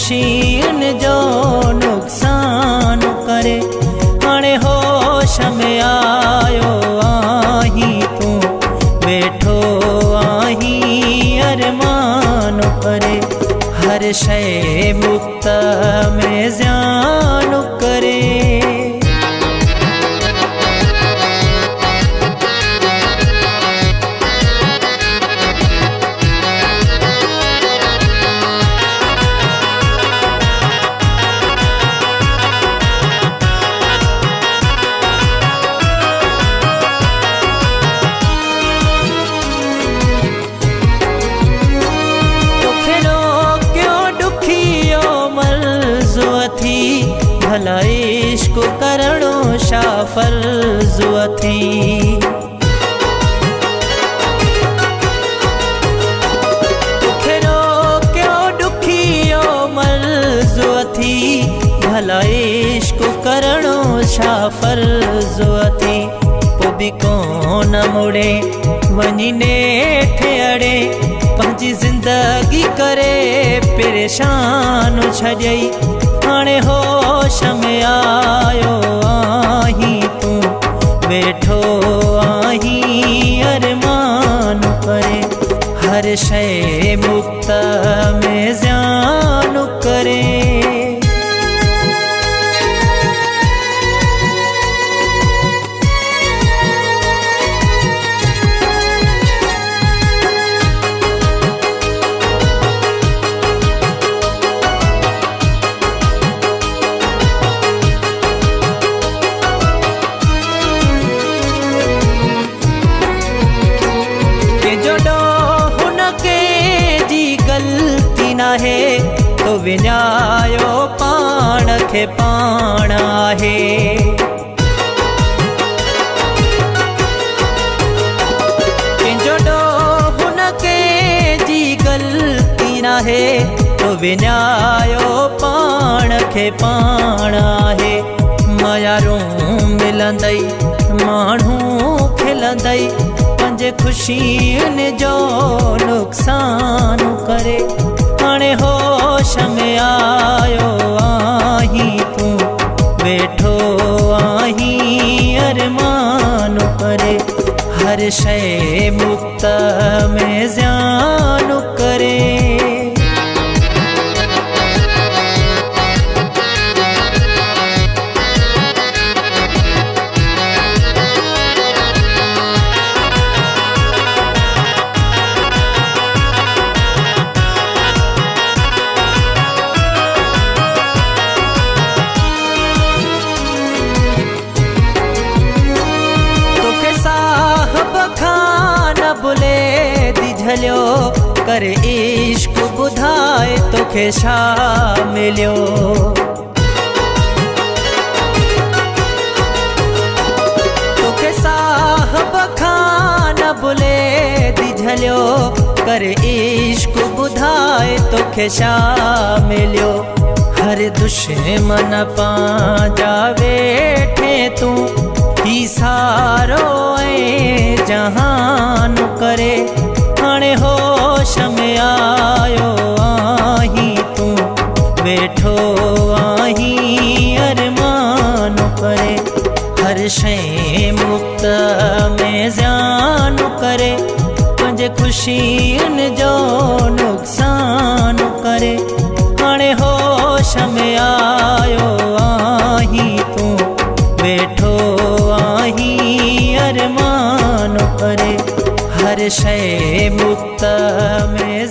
खुशियन जो नुकसान करे। हाणे होश में आयो आही तू बैठो आही अरमान करे। हर शय मुक्त में ज़्यान करे। भला इश्क करणो शा फर्ज़ थी। तोखे रोक्यो ॾुखियो मर्ज़ थी। भला इश्क करणो शा फर्ज़ थी। पोइ बि कोन मुड़े वञी नेठि अड़े पंहिंजी ज़िंदगी करे परेशान छॾई। हाणे होश में आयो आही तू बैठो आही अरमान करे। हर शय मुक्त में ज़्यान करे। है तो विञायो पाण खे पाण आहे। कंहिंजो ॾोह हुन जी ग़लती न है तो विञायो पाण खे पाण आहे। मयारूं मिलंदई माण्हू खिलंदई पंहिंजे खुशियुनि जो नुकसान करे। हाणे होश में आयो आही तू बैठो आही अरमान करे। हर शय मुक्त में ज़्यान करे। बुले दिझलियो करे इश्क बुधाए तोखे छा मिलियो। तोखे साहब खान बुले दिझलियो करे इश्क बुधाए तोखे छा मिलियो। हर दुश्मन पांजा वेठे तू ही सारो ऐं जहान करे। हाणे होश में आयो आही तू बैठो आही अरमान करे। हर शय मुक्त में ज़्यान करे। पंहिंजे खुशियुनि जो नुकसान करे। हाणे होश में आयो आही तू बैठो आही अरमान करे। हर शय मुक्त में